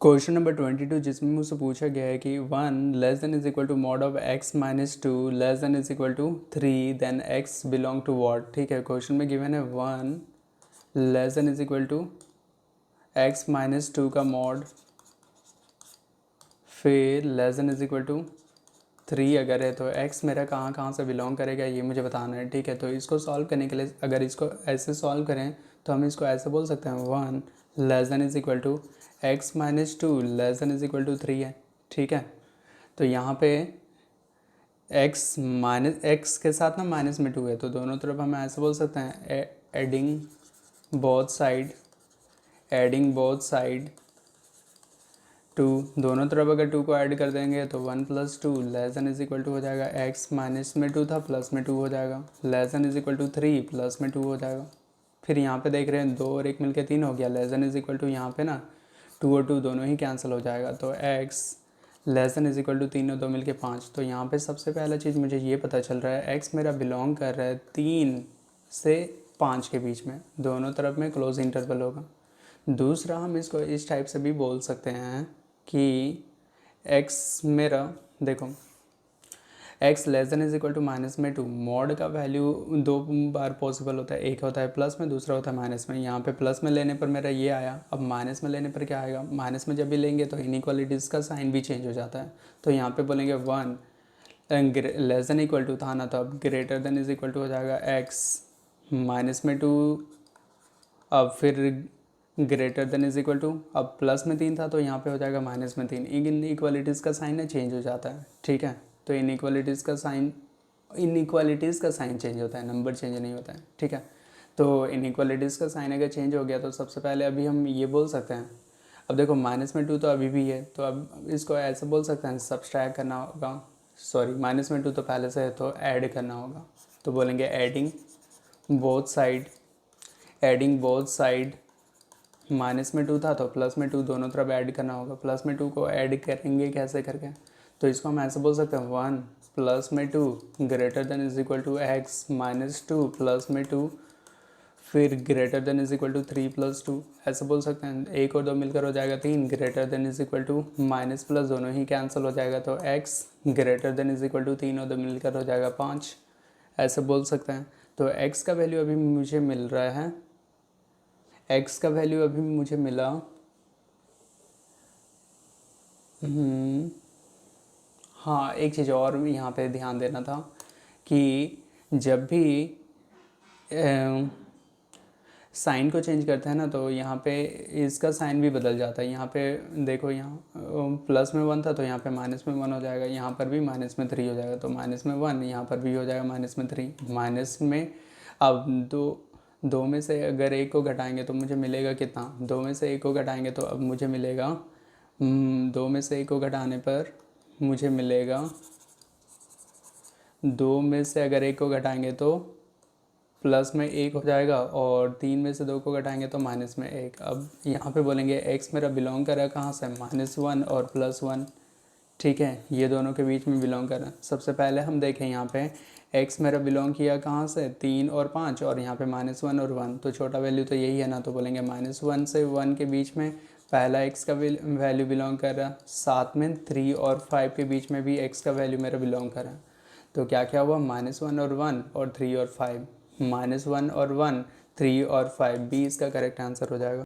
Question number 22 जिसमें मुझसे पूछा गया है कि 1 less than is equal to mod of x minus 2 less than is equal to 3 then x belong to what. ठीक है, क्वेश्चन में गिवन है 1 less than is equal to x minus 2 का मॉड, फिर less than is equal to 3 अगर है तो x मेरा कहाँ कहाँ से बिलोंग करेगा ये मुझे बताना है। ठीक है, तो इसको सॉल्व करने के लिए अगर इसको ऐसे सॉल्व करें तो हम इसको ऐसे बोल सकते हैं 1 less than is equal to x minus 2 less than is equal to 3 है। ठीक है, तो यहाँ पे x के साथ ना माइनस में 2 है, तो दोनों तरफ हम ऐसे बोल सकते हैं एडिंग बोथ साइड 2, दोनों तरफ अगर 2 को ऐड कर देंगे तो 1 plus 2 less than is equal to हो जाएगा x माइनस में 2 था प्लस में 2 हो जाएगा, less than is equal to 3 plus में 2 हो जाएगा। फिर यहाँ पे देख रहे हैं 2 और 1 मिलके 3 हो गया, less than is equal to यहाँ पे ना 2 और 2 दोनों ही कैंसिल हो जाएगा, तो x less than is equal to 3 और 2 मिलके 5। तो यहाँ पे सबसे पहला चीज़ मुझे ये पता चल रहा है x मेरा बिलोंग कर रहा है 3 से 5 के बीच में, दोनों तरफ में क्लोज इंटरवल होगा। दूसरा हम इसको इस टाइप से भी बोल सकते हैं कि x मेरा देखो x less than is equal to minus में 2, मॉड का वैल्यू 2 बार पॉसिबल होता है, एक होता है प्लस में, दूसरा होता है माइनस में। यहाँ पे प्लस में लेने पर मेरा ये आया, अब माइनस में लेने पर क्या आएगा, माइनस में जब भी लेंगे तो इनइक्वालिटीज़ का साइन भी चेंज हो जाता है। तो यहाँ पे बोलेंगे 1 लेस देन इक्वल टू था ना, तो अब greater than is equal to हो जाएगा x माइनस में 2, अब फिर greater than is equal to, अब प्लस में 3 था तो यहाँ पे हो जाएगा माइनस में 3। इन इक्वालिटीज़ का साइन है चेंज हो जाता है। ठीक है, तो इन इक्वालिटीज़ का साइन चेंज होता है, नंबर चेंज नहीं होता है। ठीक है, तो इन इक्वालिटीज़ का साइन अगर चेंज हो गया तो सबसे पहले अभी हम ये बोल सकते हैं, अब देखो माइनस में 2 तो अभी भी है, तो अब इसको ऐसे बोल सकते हैं सब्सट्रैक्ट करना होगा, सॉरी माइनस में 2 तो पहले से है तो ऐड करना होगा, तो बोलेंगे एडिंग बोथ साइड माइनस में 2 था तो प्लस में 2 दोनों तरफ ऐड करना होगा, प्लस में 2 को ऐड करेंगे कैसे करके, तो इसको हम ऐसे बोल सकते हैं 1 प्लस में 2 greater than is equal to x minus 2 plus में 2 फिर greater than is equal to 3 plus 2, ऐसे बोल सकते हैं। 1 और 2 मिलकर हो जाएगा 3, greater than is equal to minus plus दोनों ही कैंसिल हो जाएगा, तो x greater than is equal to 3 और 2 मिलकर हो जाएगा 5, ऐसे बोल सकते हैं। तो x का वैल्यू अभी मुझे मिल रहा है, x का वैल्यू अभी मुझे मिला हाँ, एक चीज़ और यहाँ पे ध्यान देना था कि जब भी साइन को चेंज करते हैं ना तो यहाँ पे इसका साइन भी बदल जाता है। यहाँ पे देखो, यहाँ प्लस में 1 था तो यहाँ पे माइनस में 1 हो जाएगा, यहाँ पर भी माइनस में 3 हो जाएगा, तो माइनस में 1 यहाँ पर भी हो जाएगा माइनस में 3। माइनस में अब दो में से अगर एक को घटाएंगे तो मुझे मिलेगा कितना, 2 में से एक को घटाएंगे तो अब मुझे मिलेगा 2 में से एक को घटाने पर मुझे मिलेगा 2 में से अगर एक को घटाएंगे तो प्लस में 1 हो जाएगा, और 3 में से 2 को घटाएंगे तो माइनस में 1। अब यहाँ पे बोलेंगे x मेरा बिलोंग कर रहा है कहाँ से, -1 और +1। ठीक है, ये दोनों के बीच में बिलोंग कर रहा है। सबसे पहले हम देखें यहाँ पे x मेरा बिलोंग किया कहाँ से, 3 और 5, और यहाँ पे -1 और 1, तो छोटा वैल्यू तो यही है ना, तो बोलेंगे -1 से 1 के बीच में पहला x का वैल्यू बिलोंग कर रहा है, साथ में 3 और 5 के बीच में भी x का वैल्यू मेरा बिलोंग कर रहा है। तो क्या क्या हुआ, -1 और 1 और 3 और 5, -1 और 1 3 और 5, बी इसका करेक्ट आंसर हो जाएगा।